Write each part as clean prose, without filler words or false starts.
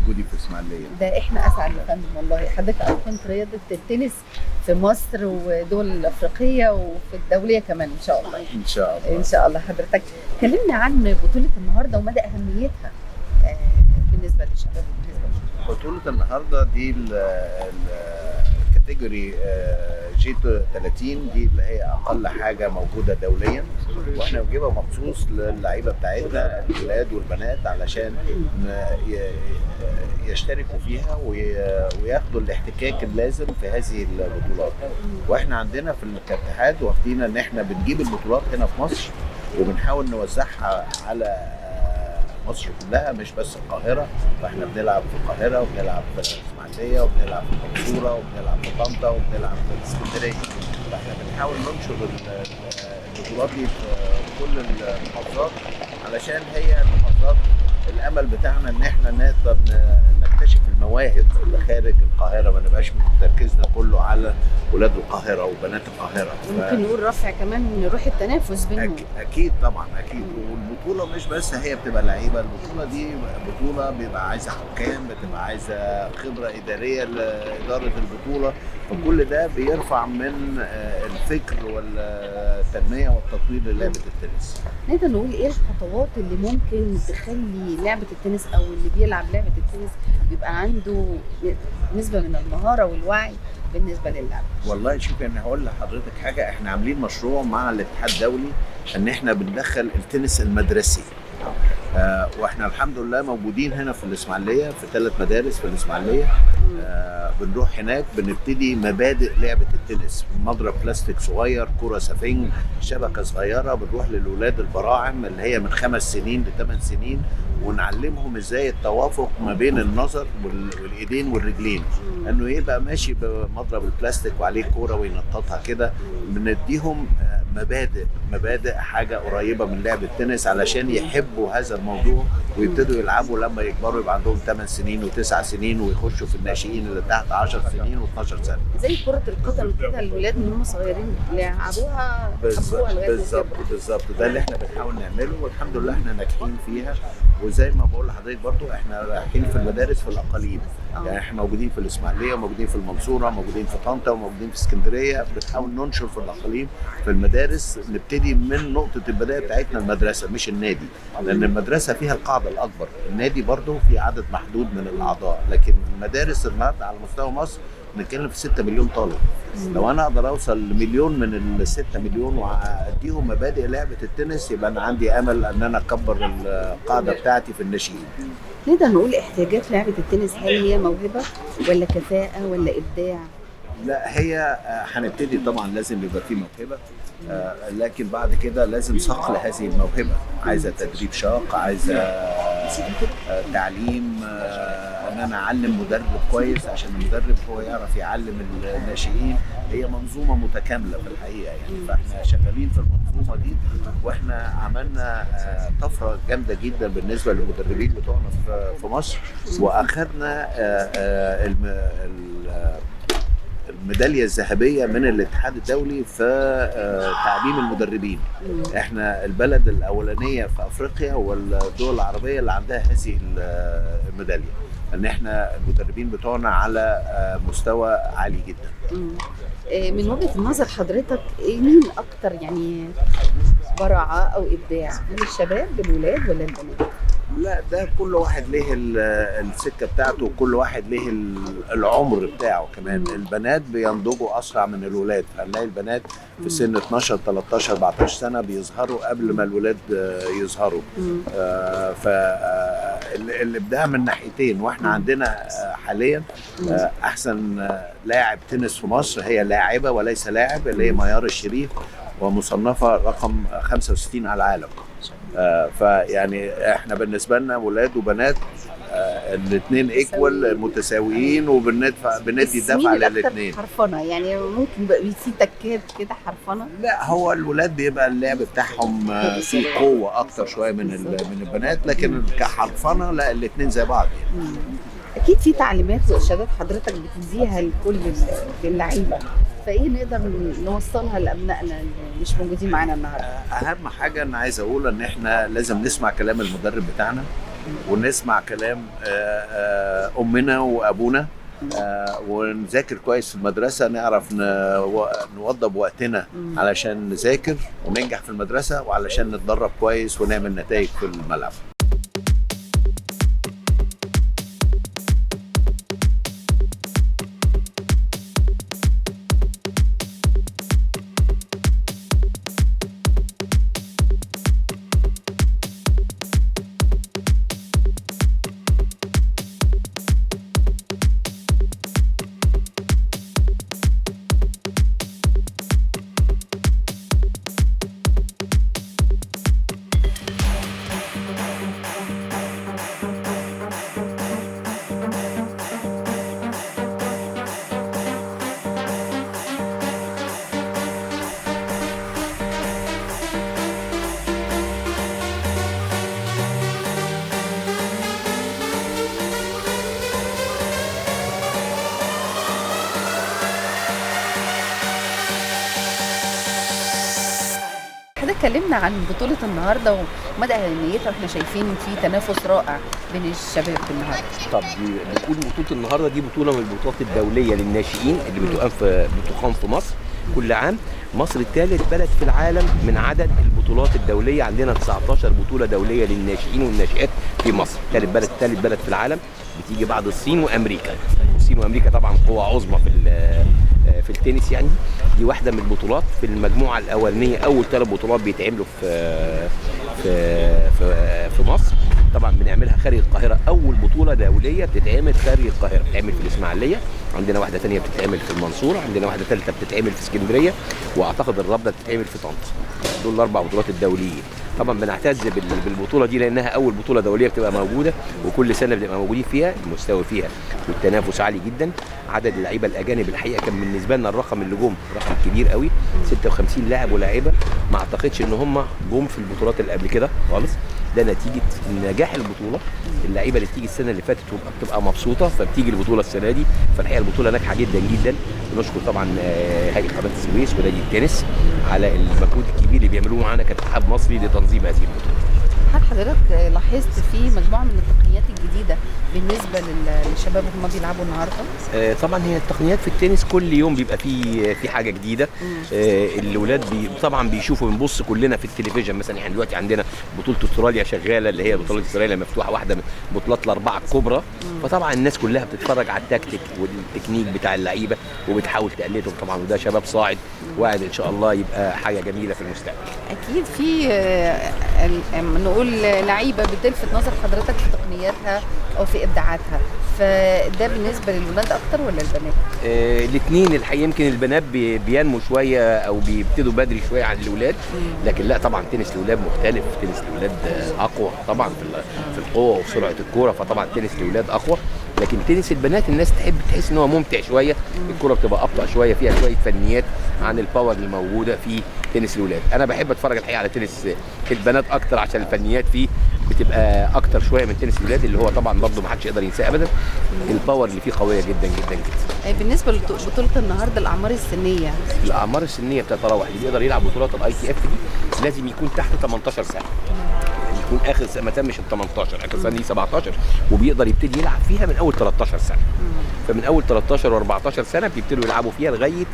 وجودي في اسماعيليه. ده احنا اسعد يا فندم والله. حضرتك ايقونه رياضه التنس في مصر ودول الافريقيه وفي الدوليه كمان ان شاء الله. ان شاء الله. ان شاء الله. حضرتك كلمنا عن بطوله النهارده ومدى اهميتها بالنسبه للشباب وبالنسبه للشباب. بطوله النهارده دي الكاتيجوري جي 30 دي اللي هي اقل حاجه موجوده دوليا، واحنا بنجيبها مخصوص للعيبه بتاعتنا الولاد والبنات علشان يشتركوا فيها وياخدوا الاحتكاك اللازم في هذه البطولات. واحنا عندنا في الاتحاد واخدين ان احنا بنجيب البطولات هنا في مصر وبنحاول نوزعها على مصر كلها مش بس القاهره. فاحنا بنلعب في القاهره وبنلعب في الاسماعيليه وبنلعب في المنصوره وبنلعب في طنطا وبنلعب في الاسكندريه. فاحنا بنحاول ننشر البطولات دي في كل المحافظات علشان هي المحافظات الامل بتاعنا ان احنا نقدر نكتشف المواهب اللي خارج القاهره، ما نبقاش تركيزنا كله على ولاد القاهره وبنات القاهره. ممكن نقول رفع كمان من روح التنافس بينهم. اكيد طبعا اكيد. والبطوله مش بس هي بتبقى لعيبه، البطوله دي بطوله بيبقى عايزه حكام، بتبقى عايزه خبره اداريه لاداره البطوله، فكل ده بيرفع من الفكر والتنميه والتطوير للعبه التنس. نقدر نقول ايه الخطوات اللي ممكن تخلي لعبه التنس او اللي بيلعب لعبه التنس بيبقى عنده نسبه من المهاره والوعي بالنسبه للعبه؟ والله شوف، انا هقول لحضرتك حاجه. احنا عاملين مشروع مع الاتحاد الدولي ان احنا بندخل التنس المدرسي. واحنا الحمد لله موجودين هنا في الاسماعيليه في 3 مدارس في الاسماعيليه. بنروح هناك بنبتدي مبادئ لعبه التنس، مضرب بلاستيك صغير، كره سفنج، شبكه صغيره. بنروح للولاد البراعم اللي هي من 5 سنين ل8 سنين ونعلمهم ازاي التوافق ما بين النظر والايدين والرجلين، انه يبقى ماشي بمضرب البلاستيك وعليه كوره وينططها كده. بنديهم مبادئ حاجه قريبه من لعب التنس علشان يحبوا هذا الموضوع ويبتدوا يلعبوا لما يكبروا، يبقى عندهم 8 سنين و9 سنين ويخشوا في الناشئين اللي تحت 10 سنين و12 سنه. زي كره القدم كده، الولاد من هم صغيرين لعبوها بالظبط. ده اللي احنا بنحاول نعمله والحمد لله احنا ناجحين فيها. وزي ما بقول لحضرتك برضو احنا رايحين في المدارس في الاقاليم. يعني احنا موجودين في الاسماعيليه وموجودين في المنصوره وموجودين في طنطا وموجودين في اسكندريه. بنحاول ننشر في الاقاليم في المدارس. نبتدي من نقطه البدايه بتاعتنا المدرسه مش النادي، لان المدرسه فيها القاعده الاكبر، النادي برضو في عدد محدود من الاعضاء. لكن المدارس النهارده على مستوى مصر بنتكلم في 6 مليون طالب. لو انا اقدر اوصل لمليون من ال6 مليون واديهم مبادئ لعبه التنس، يبقى انا عندي امل ان انا اكبر القاعده بتاعتي في الناشئين. نقدر نقول احتياجات لعبه التنس هل هي موهبه ولا كفاءه ولا ابداع؟ لا، هي هنبتدي طبعا لازم يبقى في موهبه، لكن بعد كده لازم صقل هذه الموهبه. عايزه تدريب شاق، عايزه تعليم، ان انا اعلم مدرب كويس عشان المدرب هو يعرف يعلم الناشئين. هي منظومه متكامله في الحقيقه يعني. فاحنا شغالين في المنظومه دي، واحنا عملنا طفره جامده جدا بالنسبه للمدربين بتوعنا في مصر، واخذنا الميداليه الذهبيه من الاتحاد الدولي في تعليم المدربين. احنا البلد الاولانيه في افريقيا والدول العربيه اللي عندها هذه الميداليه، ان احنا المدربين بتوعنا على مستوى عالي جدا. من وجهه النظر حضرتك مين اكتر يعني براعه او ابداع، من الشباب الولاد ولا البنات؟ لا، ده كل واحد ليه السكه بتاعته وكل واحد ليه العمر بتاعه كمان. البنات بينضجوا اسرع من الولاد، هنلاقي البنات في سن 12 13 14 سنه بيظهروا قبل ما الولاد يظهروا. فالابداع من ناحيتين. واحنا عندنا حاليا احسن لاعب تنس في مصر هي لاعبه وليس لاعب، اللي هي ميار الشريف، ومصنفه رقم 65 على العالم. فيعني احنا بالنسبه لنا ولاد وبنات الاثنين ايكوال متساويين، وبندي دفعه للاثنين. حرفنه يعني ممكن في تكات كده حرفنه. لا، هو الولاد بيبقى اللعب بتاعهم فيه قوه اكتر شويه من البنات، لكن كحرفنه لا، الاثنين زي بعض يعني. اكيد في تعليمات وارشادات حضرتك بتديها لكل اللعيبه، فايه نقدر نوصلها لابنائنا اللي مش موجودين معانا النهارده؟ اهم حاجه انا عايز اقول ان احنا لازم نسمع كلام المدرب بتاعنا، ونسمع كلام امنا وابونا، ونذاكر كويس في المدرسه، نعرف نوضب وقتنا علشان نذاكر وننجح في المدرسه، وعلشان نتدرب كويس ونعمل نتائج في الملعب. اتكلمنا عن بطولة النهارده ومدى أهميتها، واحنا شايفين في تنافس رائع بين الشباب النهارده. طب بنقول بطولة النهارده دي بطولة من البطولات الدولية للناشئين اللي بتقام في مصر كل عام. مصر ثالث بلد في العالم من عدد البطولات الدولية، عندنا 19 بطولة دولية للناشئين والناشئات في مصر. ثالث بلد في العالم، بتيجي بعد الصين وأمريكا. الصين وأمريكا طبعا قوة عظمى في التنس يعني. دي واحدة من البطولات في المجموعة الأولانية، أول 3 بطولات بيتعملوا في مصر. طبعا بنعملها خارج القاهرة. أول بطولة دولية بتتعمل خارج القاهرة بتتعمل في الإسماعيلية، عندنا واحدة ثانية بتتعمل في المنصورة، عندنا واحدة ثالثة بتتعمل في اسكندرية، وأعتقد الرابطة بتتعمل في طنطا. دول ال4 بطولات الدوليين. طبعا بنعتز بالبطولة دي لأنها أول بطولة دولية بتبقى موجودة، وكل سنة بنبقى موجودين فيها. المستوى فيها والتنافس عالي جدا. عدد اللعيبة الأجانب الحقيقة كان بالنسبة لنا الرقم اللي جم رقم كبير قوي، 56 لاعب ولاعيبة. ما أعتقدش إن هم جم في البطولات اللي قبل كده خالص. ده نتيجة نجاح البطولة. اللعيبة اللي بتيجي السنة اللي فاتت بتبقى مبسوطة، فبتيجي البطولة السنة دي. فالحقيقة البطولة ناجحة جدا جدا. بنشكر طبعا هيئة قناة السويس ونادي التنس على المجهود الكبير اللي بيعملوه معانا كاتحاد مصري لتنظيم هذه البطولة. هل حضرتك لاحظت في مجموعة من التقنيات الجديدة بالنسبة للشباب وهم بيلعبوا النهارده؟ طبعا هي التقنيات في التنس كل يوم بيبقى في حاجة جديدة. الأولاد طبعا بيشوفوا، بنبص كلنا في التلفزيون مثلا. احنا دلوقتي عندنا بطولة استراليا شغالة، اللي هي بطولة استراليا مفتوحة، واحدة من بطولات ال4 الكبرى. فطبعا الناس كلها بتتفرج على التكتيك والتكنيك بتاع اللعيبة وبتحاول تقلدهم طبعا. وده شباب صاعد وقاعد ان شاء الله يبقى حاجة جميلة في المستقبل. اكيد في نقول لعيبة بتلفت نظر حضرتك في تقنياتها او في ابداعاتها، فده بالنسبه للولاد اكتر ولا البنات؟ الاثنين الحقيقه. يمكن البنات بينموا شويه او بيبتدوا بدري شويه عن الاولاد، لكن لا طبعا تنس الاولاد مختلف. تنس الاولاد اقوى طبعا في القوه وفي سرعه الكوره، فطبعا تنس الاولاد اقوى. لكن تنس البنات الناس تحس ان هو ممتع شويه. الكوره بتبقى ابطا شويه، فيها شويه فنيات عن الباور اللي موجوده في تنس الاولاد. انا بحب اتفرج الحقيقه على تنس البنات اكتر، عشان الفنيات فيه بتبقى اكتر شويه من تنس الاولاد، اللي هو طبعا برضه ما حدش يقدر ينساه ابدا. الباور اللي فيه قويه جدا جدا جدا. بالنسبه لبطوله النهارده، الاعمار السنيه بتتراوح. اللي بيقدر يلعب بطولات الاي تي اف دي لازم يكون تحت 18 سنه، يكون اخر سنه ما تمش ال 18، اخر سنه دي 17، وبيقدر يبتدي يلعب فيها من اول 13 سنه. فمن اول 13 و14 سنه بيبتدوا يلعبوا فيها لغايه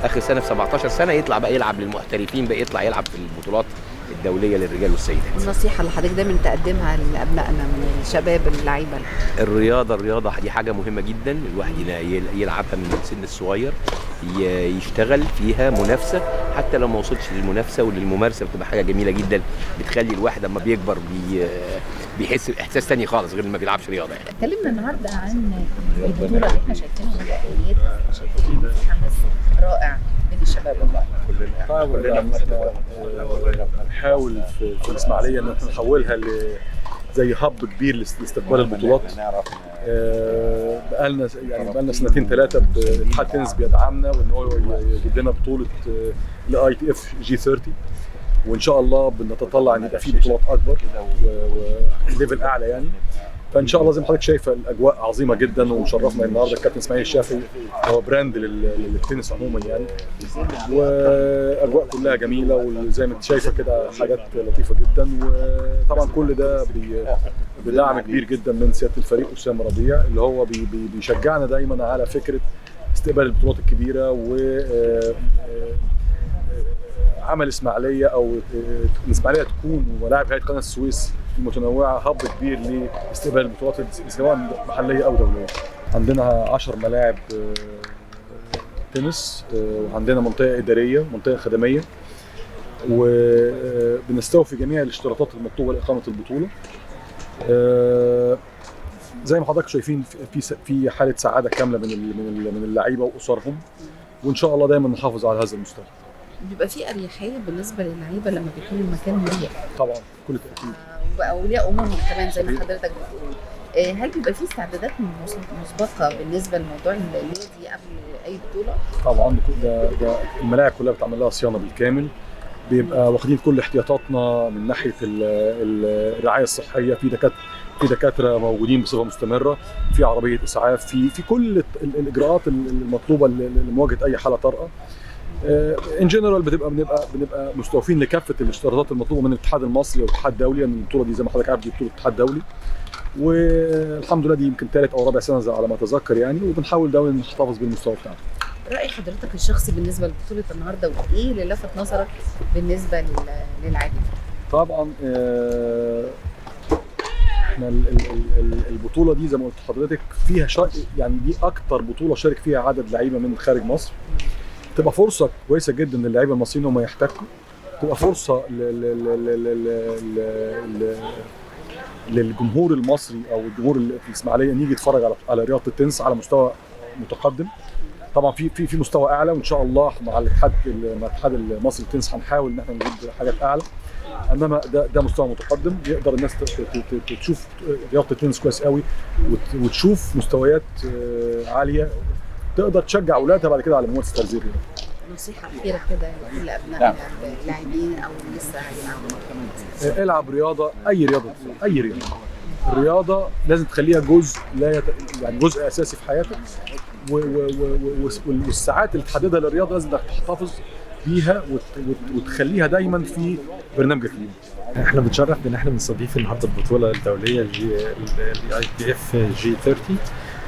اخر سنه في 17 سنه يطلع بقى يلعب للمحترفين، بقى يطلع يلعب في البطولات الدوليه للرجال والسيدات. النصيحه اللي حضرتك دايما تقدمها لابنائنا من الشباب اللعيبه؟ الرياضه دي حاجه مهمه جدا. الواحد يلعبها من السن الصغير، يشتغل فيها منافسه. حتى لو ما وصلش للمنافسه وللممارسه بتبقى حاجه جميله جدا، بتخلي الواحد لما بيكبر بيحس باحساس ثاني خالص غير لما بيلعبش رياضه يعني. اتكلمنا النهارده عن البطوله اللي احنا شايفينها واهميتها، شايفين في حماس رائع بين الشباب والله. كلنا بنحاول في الاسماعيليه ان احنا نحولها زي هب كبير لاستقبال البطولات. بقالنا سنتين 3 اتحاد التنس بيدعمنا، وان هو يجيب لنا بطوله الاي تي اف جي 30، وان شاء الله بنتطلع ان يبقى في بطولات اكبر وليفل اعلى يعني. فان شاء الله زي ما حضرتك شايفه الاجواء عظيمه جدا، وشرفنا النهارده الكابتن اسماعيل الشافعي، هو براند للتنس عموما يعني، واجواء كلها جميله وزي ما انت شايفه كده حاجات لطيفه جدا. وطبعا كل ده بدعم كبير جدا من سياده الفريق اسامه ربيع اللي هو بيشجعنا دايما على فكره استقبال البطولات الكبيره و عمل اسماعيليه او الاسماعيليه تكون ولاعب هيئه قناه السويس المتنوعه هب كبير لاستقبال البطولات سواء محليه او دوليه. عندنا 10 ملاعب تنس، وعندنا منطقه اداريه، منطقه خدميه، وبنستوفي جميع الاشتراطات المطلوبه لاقامه البطوله. زي ما حضرتك شايفين في حاله سعاده كامله من اللعيبه واسرهم، وان شاء الله دايما نحافظ على هذا المستوى. بيبقى في اريحيه بالنسبه للعيبه لما بيكون المكان مريح طبعا بكل تاكيد، واولياء امورهم كمان زي ما حضرتك بتقول. هل بيبقى في استعدادات مسبقه بالنسبه لموضوع النادي قبل اي بطوله؟ طبعا ده الملاعب كلها بتعمل لها صيانه بالكامل، بيبقى واخدين كل احتياطاتنا من ناحيه الرعايه الصحيه، في دكاتره موجودين بصفه مستمره، في عربيه اسعاف، في كل الاجراءات المطلوبه لمواجهه اي حاله طارئه. ان جنرال بنبقى مستوفين لكافه الاشتراطات المطلوبه من الاتحاد المصري والاتحاد الدولي، لان البطوله دي زي ما حضرتك عارف دي بطوله الاتحاد الدولي، والحمد لله دي يمكن ثالث او رابع سنه على ما اتذكر يعني، وبنحاول دايما نحتفظ بالمستوى بتاعنا. راي حضرتك الشخصي بالنسبه لبطوله النهارده، وايه اللي لفت نظرك بالنسبه للاعبين؟ طبعا احنا البطوله دي زي ما قلت لحضرتك فيها يعني دي اكتر بطوله شارك فيها عدد لعيبه من خارج مصر، تبقى فرصه كويسه جدا للاعيبه المصريين هم يحتكوا، تبقى فرصه للجمهور المصري او الجمهور الاسماعيليه ان يجي يتفرج على رياضه التنس على مستوى متقدم. طبعا في مستوى اعلى، وان شاء الله مع الاتحاد المصري للتنس هنحاول ان احنا نجيب حاجات اعلى، انما ده مستوى متقدم يقدر الناس تشوف رياضه التنس كويس قوي، وتشوف مستويات عاليه تقدر تشجع اولادها بعد كده على ممارسه تغذيه. نصيحه اخيره كده لكل ابناء اللاعبين او لسه هيلعبوا؟ العب رياضه، اي رياضه. الرياضه لازم تخليها جزء يعني جزء اساسي في حياتك، والساعات اللي تحددها للرياضه لازم تحتفظ بيها وتخليها دايما في برنامجك اليوم. احنا بنتشرف بان احنا بنستضيف النهارده البطوله الدوليه ITF G30.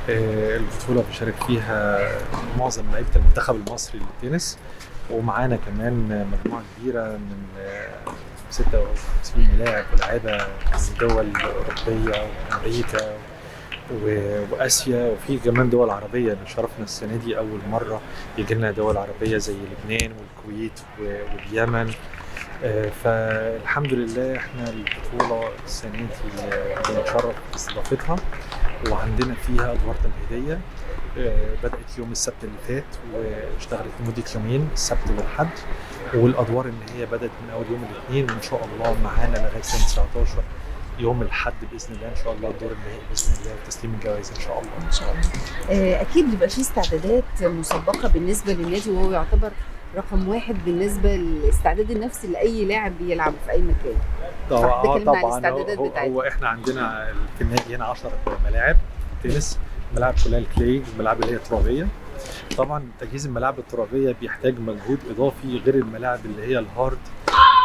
البطوله بيشارك فيها معظم لعيبه المنتخب المصري للتنس، ومعانا كمان مجموعه كبيره من 56 لاعب ولاعيبه من دول اوروبيه وامريكا واسيا، وفي كمان دول عربيه. شرفنا السنه دي اول مره يجي لنا دول عربيه زي لبنان والكويت واليمن. فالحمد لله احنا البطوله السنه دي بنتشرف باستضافتها، وعندنا فيها ادوار تمهيديه بدات يوم السبت اللي فات واشتغلت لمده يومين السبت والحد، والادوار ان هي بدات من اول يوم الاثنين، وان شاء الله معانا لغايه يوم 19 يوم الحد باذن الله ان شاء الله الدور النهائي باذن الله وتسليم الجوائز ان شاء الله. ان شاء الله. اكيد بيبقى في استعدادات مسبقه بالنسبه للنادي، وهو يعتبر رقم واحد بالنسبه للاستعداد النفسي لاي لاعب بيلعب في اي مكان. طبعا هو احنا عندنا في النادي هنا 10 ملاعب تنس، ملاعب كلها الكلي والملاعب اللي هي ترابيه. طبعا تجهيز الملاعب الترابيه بيحتاج مجهود اضافي غير الملاعب اللي هي الهارد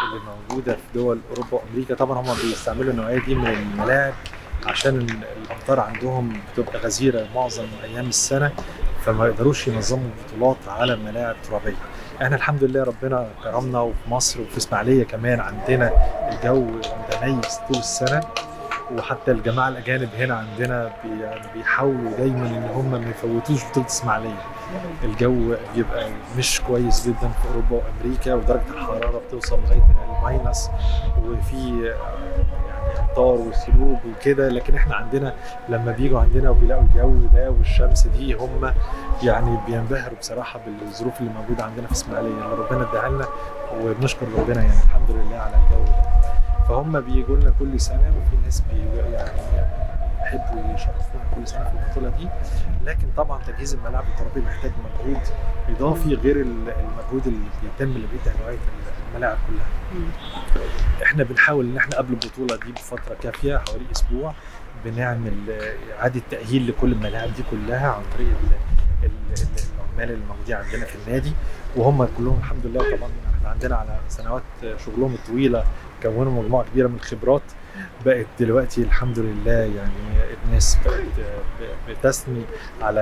اللي موجوده في دول اوروبا وامريكا. طبعا هم بيستعملوا النوعيه دي من الملاعب عشان الامطار عندهم بتبقى غزيره معظم ايام السنه، فما يقدروش ينظموا بطولات على ملاعب ترابيه. احنا الحمد لله ربنا كرمنا، وفي مصر وفي اسماعيليه كمان عندنا الجو متميز طول السنه، وحتى الجماعه الاجانب هنا عندنا بيحاولوا دايما ان هم ما يفوتوش بطوله اسماعيليه. الجو بيبقى مش كويس جدا في اوروبا وامريكا، ودرجه الحراره بتوصل لغايه الماينس، وفي يعني امطار وسلوب وكده، لكن احنا عندنا لما بيجوا عندنا وبيلاقوا الجو ده والشمس دي هم يعني بينبهروا بصراحه بالظروف اللي موجوده عندنا في اسماعيليه اللي ربنا اداها لنا، وبنشكر ربنا يعني الحمد لله على الجو ده. فهم بيجوا لنا كل سنه، وفي ناس يعني يحبوا يشرفونا كل سنه في البطوله دي، لكن طبعا تجهيز الملاعب الترابيه محتاج مجهود اضافي غير المجهود اللي بيتم لبقيه انواع الملاعب كلها. احنا بنحاول ان احنا قبل البطوله دي بفتره كافيه حوالي اسبوع بنعمل اعاده تاهيل لكل الملاعب دي كلها عن طريق العمال الموجودين عندنا في النادي، وهم كلهم الحمد لله. طبعا احنا عندنا على سنوات شغلهم الطويله كونوا مجموعه كبيره من الخبرات. بقت دلوقتي الحمد لله يعني الناس بقت بتثني على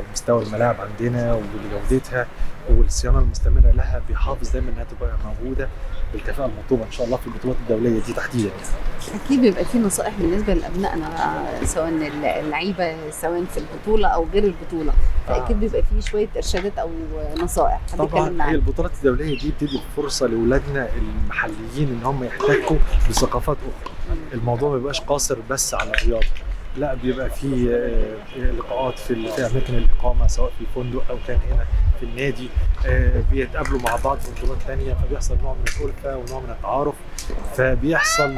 المستوى الملاعب عندنا وجودتها، والصيانه المستمره لها بيحافظ دايما انها تبقى موجوده بالكفاءه المطلوبه ان شاء الله في البطولات الدوليه دي تحديدا. اكيد بيبقى في نصائح بالنسبه لابنائنا، سواء اللعيبه سواء في البطوله او غير البطوله، فاكيد بيبقى في شويه ارشادات او نصائح. طبعا هي البطولات الدوليه دي بتدي فرصه لاولادنا المحليين ان هم يحتكوا بثقافات اخرى. الموضوع ما بيبقاش قاصر بس على الرياضه، لا بيبقى في لقاءات في اماكن الاقامه سواء في الفندق او كان هنا في النادي، بيتقابلوا مع بعض في بطولات ثانيه، فبيحصل نوع من الألفة ونوع من التعارف، فبيحصل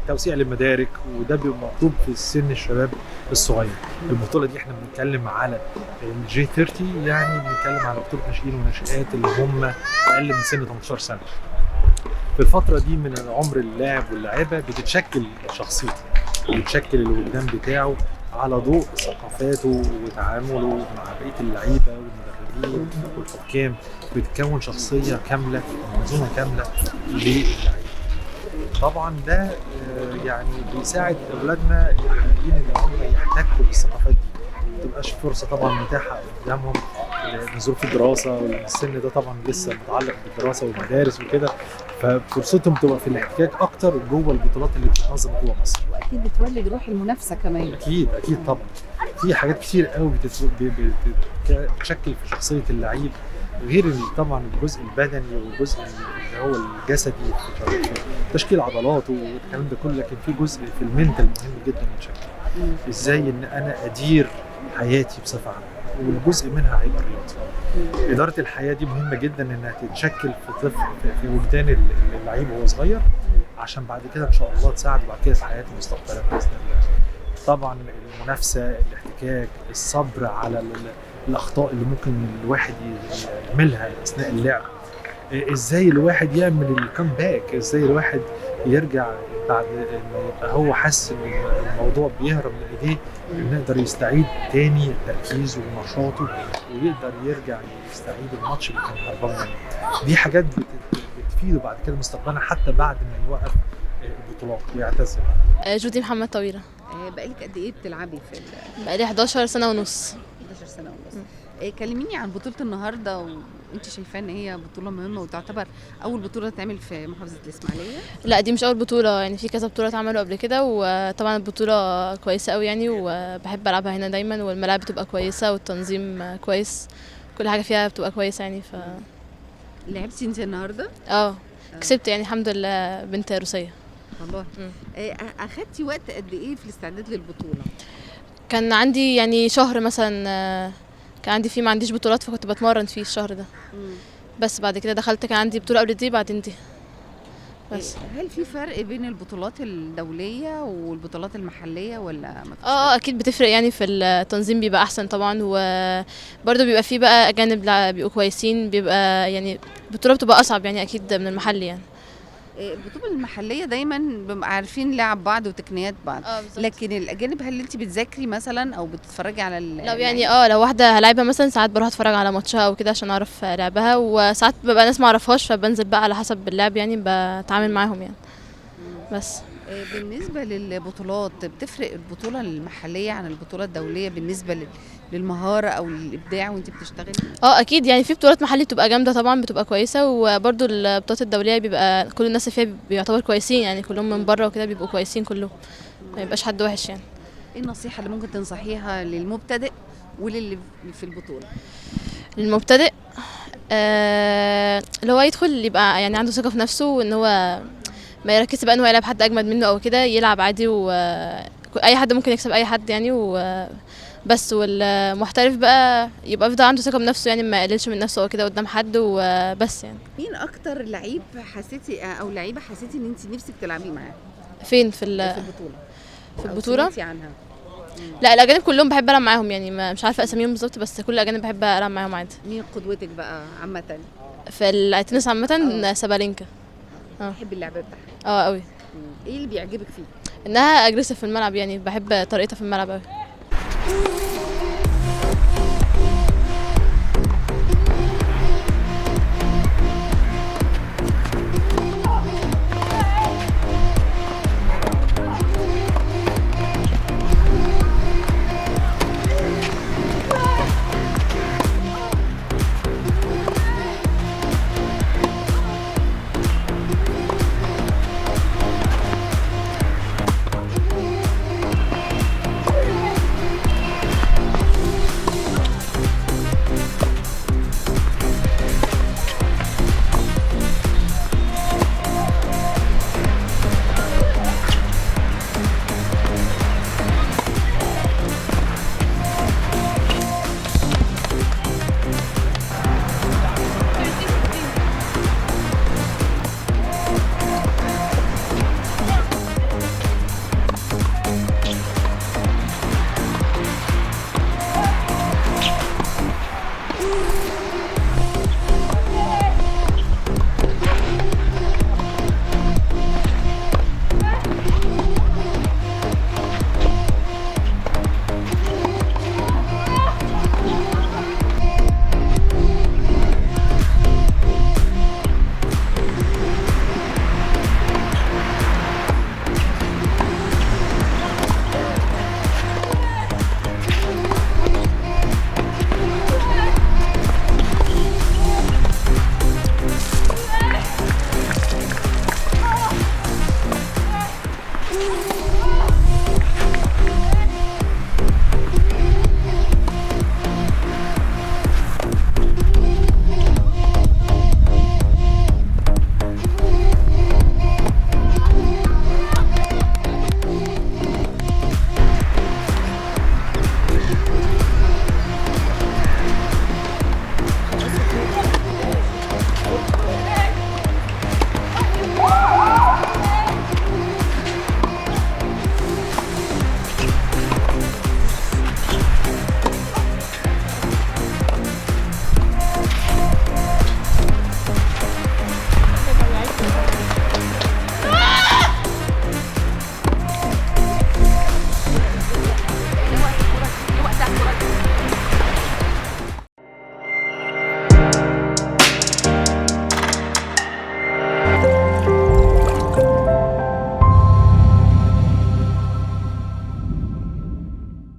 توسيع للمدارك، وده بيبقى مطلوب في سن الشباب الصغير. البطوله دي احنا بنتكلم على الجي 30، يعني بنتكلم على بطوله ناشئين وناشئات اللي هم اقل من سن 18 سنه. في الفتره دي من عمر اللاعب واللاعبه بتتشكل شخصيته، بيتشكل الوجدان بتاعه على ضوء ثقافاته وتعامله مع بقيه اللعيبه والمدربين والحكام، بتكون شخصيه كامله ومنظومه كامله للعيبه. طبعا ده يعني بيساعد اولادنا المحليين ان هم يحتكوا بالثقافات دي، ما تبقاش فرصه طبعا متاحه قدامهم لظروف الدراسه، والسن ده طبعا لسه متعلق بالدراسه والمدارس وكده، ففرصتهم تبقى في الاحتكاك اكتر جوه البطولات اللي بتتنظم جوه مصر. واكيد بتولد روح المنافسه كمان. اكيد طبعا في حاجات كتير قوي بتشكل في شخصيه اللعيب، غير طبعا الجزء البدني والجزء اللي هو الجسدي في تشكيل عضلاته والكلام ده كله، لكن في جزء في المنتال مهم جدا يتشكل. ازاي ان انا ادير حياتي بصفه عامه، والجزء منها هيبقى الرياضه. اداره الحياه دي مهمه جدا انها تتشكل في طفل في وجدان اللعيب وهو صغير، عشان بعد كده ان شاء الله تساعده بعد كده في حياته المستقبليه باذن الله. طبعا المنافسه، الاحتكاك، الصبر على الاخطاء اللي ممكن الواحد يعملها اثناء اللعب، ازاي الواحد يعمل الكامباك، ازاي الواحد يرجع بعد ما يبقى هو حس ان الموضوع بيهرب من ايديه، انه يقدر يستعيد تاني تركيزه ونشاطه، ويقدر يرجع يستعيد الماتش اللي كان هربان منه. دي حاجات بتفيده بعد كده مستقبلا، حتى بعد ما يوقف البطولات ويعتزل. جودي محمد طويلة. بقالك قد ايه بتلعبي في بقالي 11 سنة ونص. 11 سنة ونص. كلميني عن بطولة النهارده، وانت شايفاه ان هي بطولة مهمة وتعتبر اول بطولة تعمل في محافظة الإسماعيلية؟ لا دي مش اول بطولة، يعني في كذا بطولة اتعملوا قبل كده، وطبعا البطولة كويسة قوي يعني، وبحب العبها هنا دايما، والملاعب بتبقى كويسة والتنظيم كويس، كل حاجة فيها بتبقى كويسة يعني. لعبتي انت النهارده؟ كسبت يعني الحمد لله بنت روسية والله. اخدتي وقت قد ايه في الاستعداد للبطولة؟ كان عندي يعني شهر مثلا، كان عندي فيه ما عنديش بطولات، فكنت بتمرن فيه الشهر ده. بس بعد كده دخلت كان عندي بطولة قبل دي بعدين دي. بس هل في فرق بين البطولات الدولية والبطولات المحلية ولا ما فيش؟ اكيد بتفرق يعني، في التنظيم بيبقى احسن طبعا، وبرده بيبقى فيه بقى اجانب بيبقوا كويسين، بيبقى يعني البطولة بتبقى اصعب يعني اكيد من المحلي يعني. البطولة المحلية دايما بنبقى عارفين لعب بعض وتقنيات بعض، لكن الاجانب هل انت بتذاكري مثلا او بتتفرجي على لو يعني لو واحدة هلاعبها مثلا ساعات بروح اتفرج على ماتشها او كده عشان اعرف لعبها، وساعات ببقى ناس ما اعرفهاش فبنزل بقى على حسب اللعب يعني بتعامل معاهم يعني. بس بالنسبة للبطولات، بتفرق البطولة المحلية عن البطولة الدولية بالنسبة للمهارة أو الإبداع وأنت بتشتغلي؟ أكيد يعني في بطولات محلية بتبقى جامدة طبعا، بتبقى كويسة، وبرضو البطولات الدولية بيبقى كل الناس فيها بيعتبر كويسين يعني، كلهم من بره وكده بيبقوا كويسين كلهم، ما يبقاش حد وحش يعني. إيه النصيحة اللي ممكن تنصحيها للمبتدئ وللي في البطولة؟ للمبتدئ اللي هو يدخل يبقى يعني عنده ثقة في نفسه، وإن هو ما يركزش بقى ان هو يلعب حد اجمد منه او كده، يلعب عادي، واي حد ممكن يكسب اي حد يعني، وبس. والمحترف بقى يبقى يفضل عنده ثقه بنفسه يعني، ما يقللش من نفسه او كده قدام حد وبس يعني. مين اكتر لعيب حسيتي او لعيبه حسيتي ان انت نفسك تلعبي معاه؟ فين في البطوله؟ في البطوله عنها؟ لا الاجانب كلهم بحب العب معاهم يعني، مش عارفه اساميهم بالظبط، بس كل الاجانب بحب العب معاهم عادي. مين قدوتك بقى عامه في التنس عامه؟ سابالينكا. بحب اللعبه بتاعها. قوي. ايه اللي بيعجبك فيه؟ انها اجريسيف في الملعب، يعني بحب طريقتها في الملعب قوي.